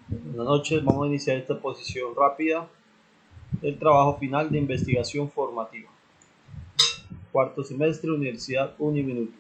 Buenas noches, vamos a iniciar esta exposición rápida del trabajo final de investigación formativa. Cuarto semestre, Universidad Uniminuto.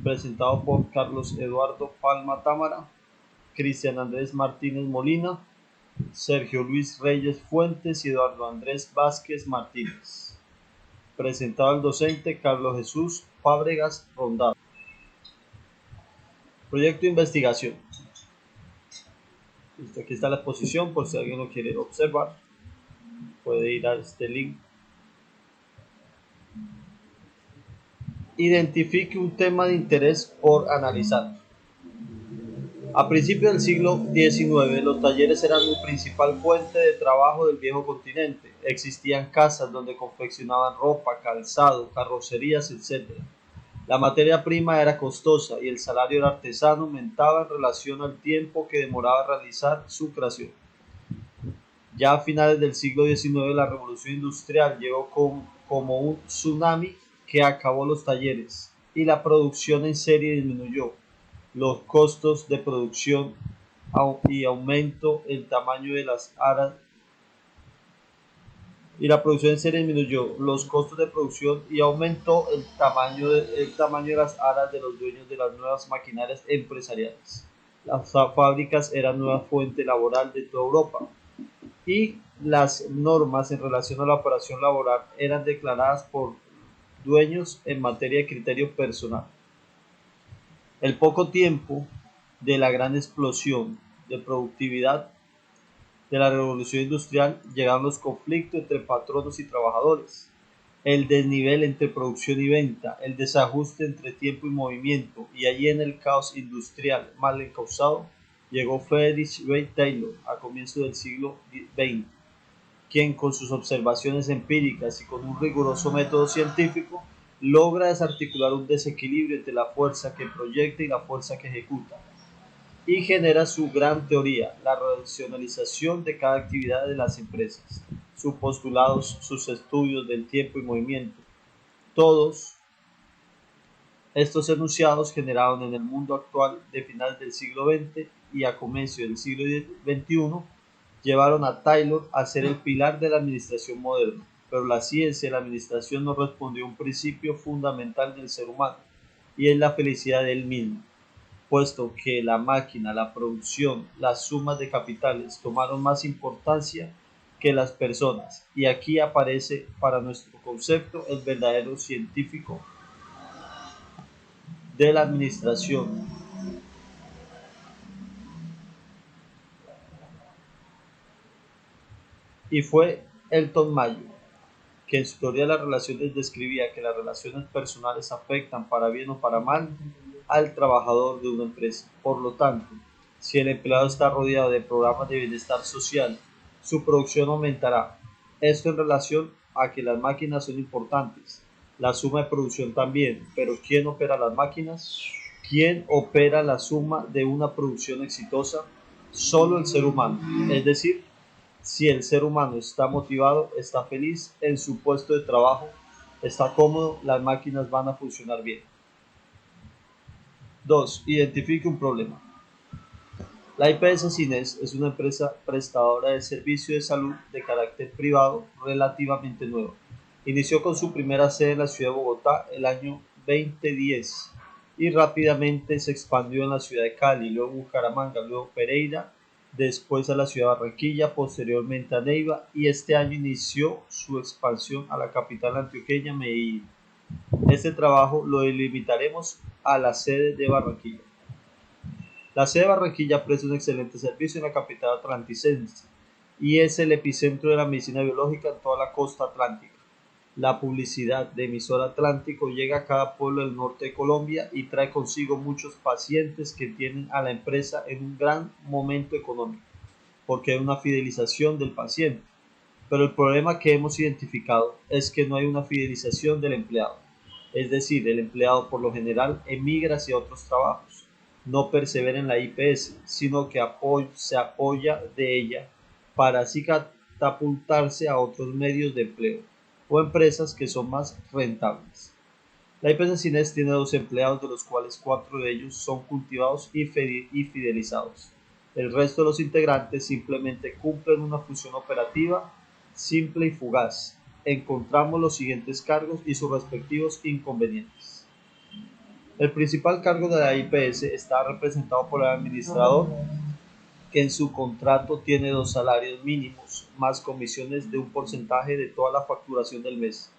Presentado por Carlos Eduardo Palma Támara, Cristian Andrés Martínez Molina, Sergio Luis Reyes Fuentes y Eduardo Andrés Vázquez Martínez. Presentado el docente Carlos Jesús Fábregas Rondado. Proyecto de investigación. Listo, aquí está la exposición por si alguien lo quiere observar. Puede ir a este link. Identifique un tema de interés por analizar. A principios del siglo XIX, los talleres eran la principal fuente de trabajo del viejo continente. Existían casas donde confeccionaban ropa, calzado, carrocerías, etc. La materia prima era costosa y el salario del artesano aumentaba en relación al tiempo que demoraba realizar su creación. Ya a finales del siglo XIX, la revolución industrial llegó como un tsunami que acabó los talleres y la producción en serie disminuyó. Los costos de producción y aumento el tamaño de las aras y la producción en serie disminuyó los costos de producción y aumentó el tamaño de las aras de los dueños de las nuevas maquinarias empresariales. Las fábricas eran nueva fuente laboral de toda Europa y las normas en relación a la operación laboral eran declaradas por dueños en materia de criterio personal. El poco tiempo de la gran explosión de productividad de la revolución industrial llegaron los conflictos entre patronos y trabajadores, el desnivel entre producción y venta, el desajuste entre tiempo y movimiento, y allí en el caos industrial mal encauzado llegó Friedrich W. Taylor a comienzos del siglo XX, quien con sus observaciones empíricas y con un riguroso método científico logra desarticular un desequilibrio entre la fuerza que proyecta y la fuerza que ejecuta, y genera su gran teoría, la racionalización de cada actividad de las empresas, sus postulados, sus estudios del tiempo y movimiento. Todos estos enunciados generaron en el mundo actual de finales del siglo XX y a comienzos del siglo XXI llevaron a Taylor a ser el pilar de la administración moderna, pero la ciencia y la administración no respondió a un principio fundamental del ser humano, y es la felicidad de él mismo, puesto que la máquina, la producción, las sumas de capitales tomaron más importancia que las personas, y aquí aparece para nuestro concepto el verdadero científico de la administración. Y fue Elton Mayo, que en su teoría de las relaciones describía que las relaciones personales afectan para bien o para mal al trabajador de una empresa. Por lo tanto, si el empleado está rodeado de programas de bienestar social, su producción aumentará. Esto en relación a que las máquinas son importantes, la suma de producción también, pero ¿quién opera las máquinas? ¿Quién opera la suma de una producción exitosa? Solo el ser humano, es decir, si el ser humano está motivado, está feliz en su puesto de trabajo, está cómodo, las máquinas van a funcionar bien. 2. Identifique un problema. La IPS Cines es una empresa prestadora de servicio de salud de carácter privado relativamente nueva. Inició con su primera sede en la ciudad de Bogotá el año 2010 y rápidamente se expandió en la ciudad de Cali, luego Bucaramanga, luego Pereira, después a la ciudad de Barranquilla, posteriormente a Neiva, y este año inició su expansión a la capital antioqueña, Medellín. Este trabajo lo delimitaremos a la sede de Barranquilla. La sede de Barranquilla presta un excelente servicio en la capital atlanticense y es el epicentro de la medicina biológica en toda la costa atlántica. La publicidad de Emisora Atlántico llega a cada pueblo del norte de Colombia y trae consigo muchos pacientes que tienen a la empresa en un gran momento económico, porque hay una fidelización del paciente. Pero el problema que hemos identificado es que no hay una fidelización del empleado. Es decir, el empleado por lo general emigra hacia otros trabajos, no persevera en la IPS, sino que se apoya de ella para así catapultarse a otros medios de empleo o empresas que son más rentables. La IPS Cines tiene 2 empleados, de los cuales 4 de ellos son cultivados y fidelizados. El resto de los integrantes simplemente cumplen una función operativa simple y fugaz. Encontramos los siguientes cargos y sus respectivos inconvenientes. El principal cargo de la IPS está representado por el administrador, que en su contrato tiene 2 salarios mínimos, más comisiones de un porcentaje de toda la facturación del mes,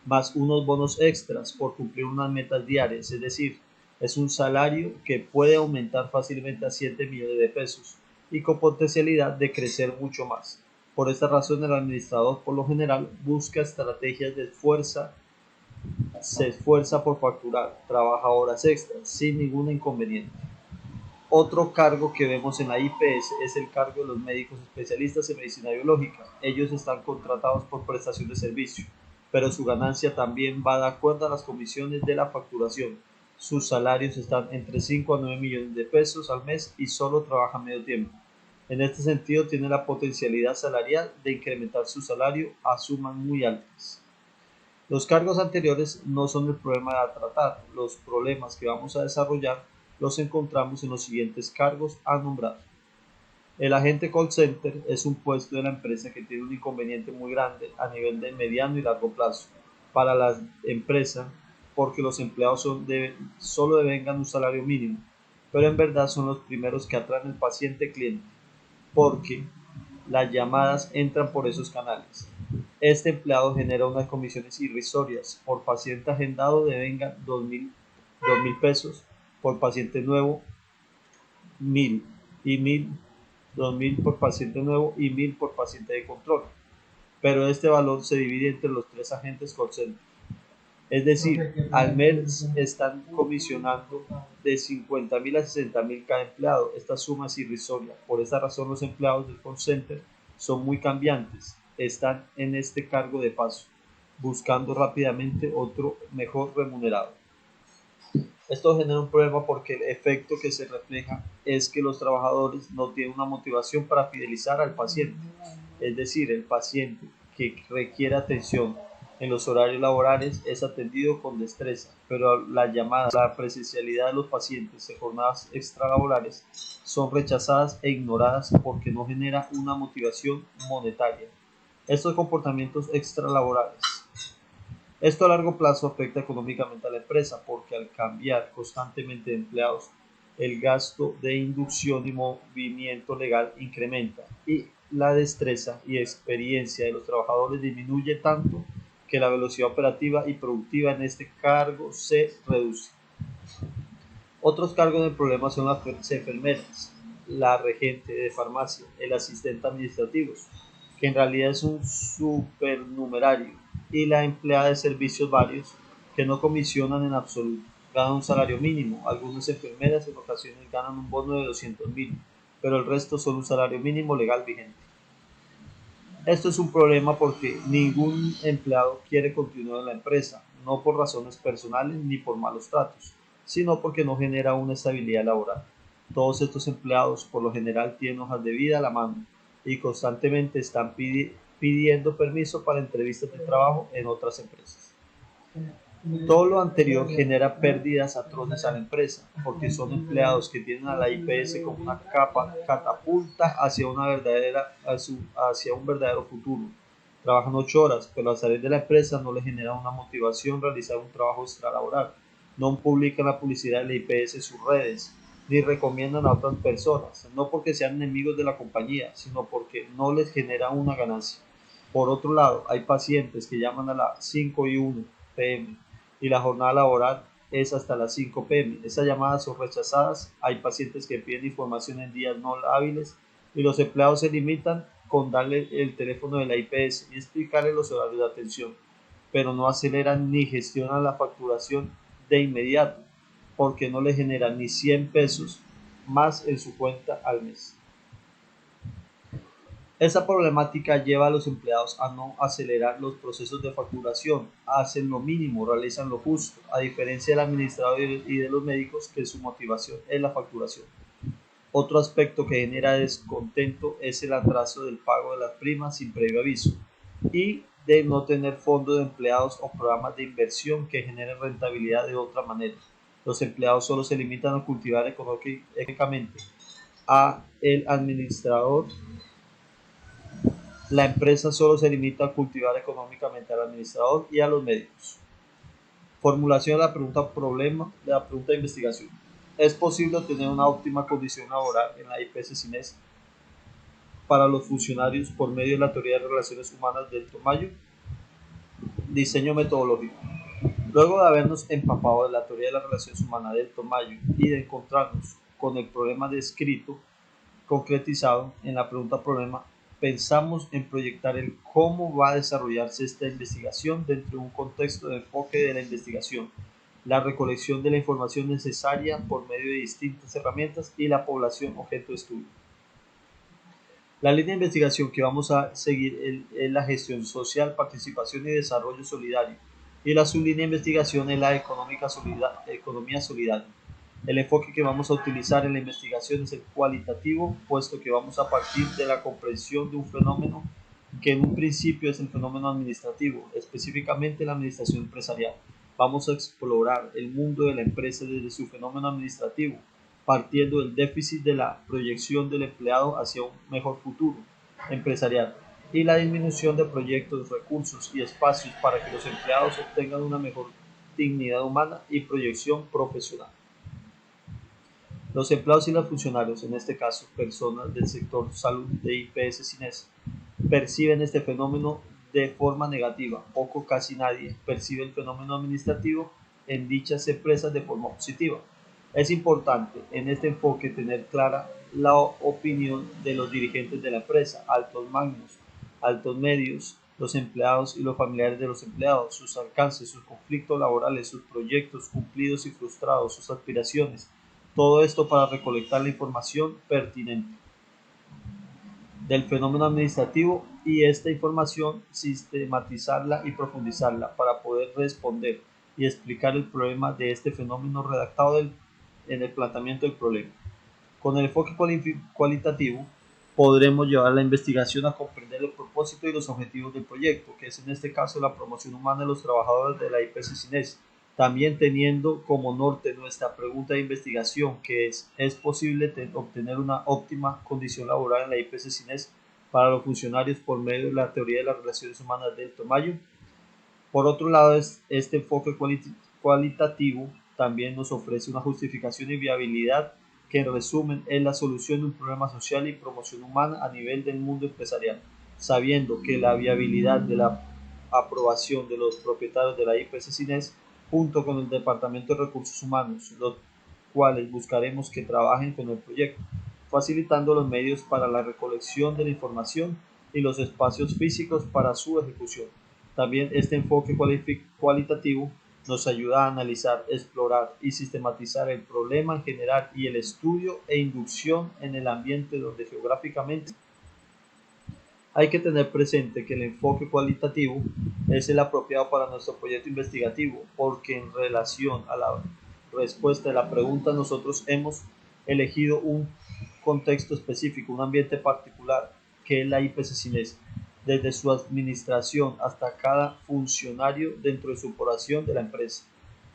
más unos bonos extras por cumplir unas metas diarias, es decir, es un salario que puede aumentar fácilmente a 7 millones de pesos y con potencialidad de crecer mucho más. Por esta razón, el administrador por lo general busca estrategias de fuerza, se esfuerza por facturar, trabaja horas extras sin ningún inconveniente. Otro cargo que vemos en la IPS es el cargo de los médicos especialistas en medicina biológica. Ellos están contratados por prestación de servicio, pero su ganancia también va de acuerdo a las comisiones de la facturación. Sus salarios están entre 5 a 9 millones de pesos al mes y solo trabajan medio tiempo. En este sentido, tiene la potencialidad salarial de incrementar su salario a sumas muy altas. Los cargos anteriores no son el problema a tratar. Los problemas que vamos a desarrollar los encontramos en los siguientes cargos a nombrar. El agente call center es un puesto de la empresa que tiene un inconveniente muy grande a nivel de mediano y largo plazo para la empresa, porque los empleados solo devengan un salario mínimo, pero en verdad son los primeros que atraen al paciente cliente, porque las llamadas entran por esos canales. Este empleado genera unas comisiones irrisorias. Por paciente agendado devenga 2.000 pesos, por paciente nuevo 1.000 y 1.000, 2.000 por paciente nuevo y 1.000 por paciente de control. Pero este valor se divide entre los 3 agentes call center. Es decir, al mes están comisionando de 50.000 a 60.000 cada empleado. Esta suma es irrisoria. Por esta razón, los empleados del call center son muy cambiantes. Están en este cargo de paso, buscando rápidamente otro mejor remunerado. Esto genera un problema porque el efecto que se refleja es que los trabajadores no tienen una motivación para fidelizar al paciente. Es decir, el paciente que requiere atención en los horarios laborales es atendido con destreza, pero las llamadas, la presencialidad de los pacientes en jornadas extralaborales son rechazadas e ignoradas porque no genera una motivación monetaria. Estos comportamientos extralaborales, esto a largo plazo afecta económicamente a la empresa porque al cambiar constantemente de empleados, el gasto de inducción y movimiento legal incrementa y la destreza y experiencia de los trabajadores disminuye tanto que la velocidad operativa y productiva en este cargo se reduce. Otros cargos del problema son las enfermeras, la regente de farmacia, el asistente administrativo, que en realidad es un supernumerario, y la empleada de servicios varios, que no comisionan en absoluto, ganan un salario mínimo. Algunas enfermeras en ocasiones ganan un bono de 200.000, pero el resto son un salario mínimo legal vigente. Esto es un problema porque ningún empleado quiere continuar en la empresa, no por razones personales ni por malos tratos, sino porque no genera una estabilidad laboral. Todos estos empleados por lo general tienen hojas de vida a la mano y constantemente están pidiendo permiso para entrevistas de trabajo en otras empresas. Todo lo anterior genera pérdidas atroces a la empresa, porque son empleados que tienen a la IPS como una catapulta hacia hacia un verdadero futuro. Trabajan 8 horas, pero al salir de la empresa no les genera una motivación realizar un trabajo extralaboral. No publican la publicidad de la IPS en sus redes, ni recomiendan a otras personas, no porque sean enemigos de la compañía, sino porque no les genera una ganancia. Por otro lado, hay pacientes que llaman a las 5:01 p.m. y la jornada laboral es hasta las 5 p.m. Esas llamadas son rechazadas. Hay pacientes que piden información en días no hábiles y los empleados se limitan con darle el teléfono de la IPS y explicarle los horarios de atención, pero no aceleran ni gestionan la facturación de inmediato porque no le generan ni 100 pesos más en su cuenta al mes. Esta problemática lleva a los empleados a no acelerar los procesos de facturación, hacen lo mínimo, realizan lo justo, a diferencia del administrador y de los médicos, que su motivación es la facturación. Otro aspecto que genera descontento es el atraso del pago de las primas sin previo aviso y de no tener fondo de empleados o programas de inversión que generen rentabilidad de otra manera. Los empleados solo se limitan a cultivar económicamente a el administrador. La empresa solo se limita a cultivar económicamente al administrador y a los medios. Formulación de la pregunta problema, de la pregunta de investigación. ¿Es posible obtener una óptima condición laboral en la IPS CINES para los funcionarios por medio de la teoría de relaciones humanas del Tomayo? Diseño metodológico. Luego de habernos empapado de la teoría de las relaciones humanas del Tomayo y de encontrarnos con el problema descrito, concretizado en la pregunta problema, pensamos en proyectar el cómo va a desarrollarse esta investigación dentro de un contexto de enfoque de la investigación, la recolección de la información necesaria por medio de distintas herramientas y la población objeto de estudio. La línea de investigación que vamos a seguir es la gestión social, participación y desarrollo solidario, y la sublínea de investigación es la economía solidaria. El enfoque que vamos a utilizar en la investigación es el cualitativo, puesto que vamos a partir de la comprensión de un fenómeno que en un principio es el fenómeno administrativo, específicamente la administración empresarial. Vamos a explorar el mundo de la empresa desde su fenómeno administrativo, partiendo del déficit de la proyección del empleado hacia un mejor futuro empresarial y la disminución de proyectos, recursos y espacios para que los empleados obtengan una mejor dignidad humana y proyección profesional. Los empleados y los funcionarios, en este caso personas del sector salud de IPS CINES, perciben este fenómeno de forma negativa. Poco, casi nadie percibe el fenómeno administrativo en dichas empresas de forma positiva. Es importante en este enfoque tener clara la opinión de los dirigentes de la empresa, altos mandos, altos medios, los empleados y los familiares de los empleados, sus alcances, sus conflictos laborales, sus proyectos cumplidos y frustrados, sus aspiraciones. Todo esto para recolectar la información pertinente del fenómeno administrativo y esta información sistematizarla y profundizarla para poder responder y explicar el problema de este fenómeno redactado en el planteamiento del problema. Con el enfoque cualitativo podremos llevar la investigación a comprender el propósito y los objetivos del proyecto, que es en este caso la promoción humana de los trabajadores de la IPS CINES, también teniendo como norte nuestra pregunta de investigación, que ¿es posible obtener una óptima condición laboral en la IPS CINES para los funcionarios por medio de la teoría de las relaciones humanas del Tomayo? Por otro lado, este enfoque cualitativo también nos ofrece una justificación y viabilidad que en resumen es la solución de un problema social y promoción humana a nivel del mundo empresarial, sabiendo que la viabilidad de la aprobación de los propietarios de la IPS CINES junto con el Departamento de Recursos Humanos, los cuales buscaremos que trabajen con el proyecto, facilitando los medios para la recolección de la información y los espacios físicos para su ejecución. También este enfoque cualitativo nos ayuda a analizar, explorar y sistematizar el problema en general y el estudio e inducción en el ambiente donde geográficamente. Hay que tener presente que el enfoque cualitativo es el apropiado para nuestro proyecto investigativo, porque en relación a la respuesta de la pregunta nosotros hemos elegido un contexto específico, un ambiente particular, que es la IPS CINES, desde su administración hasta cada funcionario dentro de su operación de la empresa.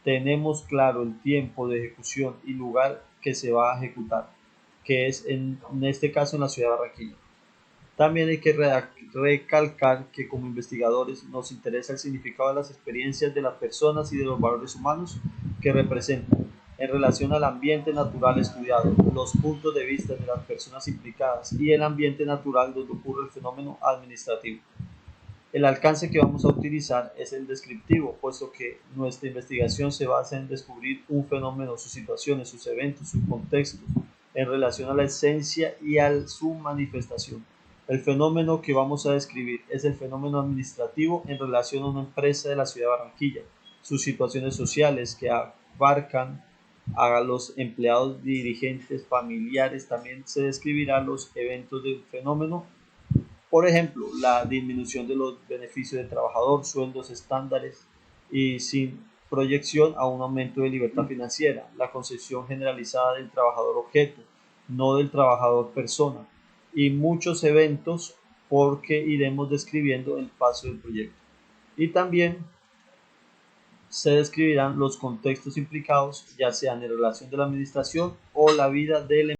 Tenemos claro el tiempo de ejecución y lugar que se va a ejecutar, que es en este caso en la ciudad de Barranquilla. También hay que recalcar que como investigadores nos interesa el significado de las experiencias de las personas y de los valores humanos que representan en relación al ambiente natural estudiado, los puntos de vista de las personas implicadas y el ambiente natural donde ocurre el fenómeno administrativo. El alcance que vamos a utilizar es el descriptivo, puesto que nuestra investigación se basa en descubrir un fenómeno, sus situaciones, sus eventos, sus contextos, en relación a la esencia y a su manifestación. El fenómeno que vamos a describir es el fenómeno administrativo en relación a una empresa de la ciudad de Barranquilla, sus situaciones sociales que abarcan a los empleados, dirigentes, familiares. También se describirán los eventos del fenómeno, por ejemplo, la disminución de los beneficios del trabajador, sueldos estándares y sin proyección a un aumento de libertad financiera, la concepción generalizada del trabajador objeto, no del trabajador persona, y muchos eventos porque iremos describiendo el paso del proyecto. Y también se describirán los contextos implicados, ya sean en relación de la administración o la vida del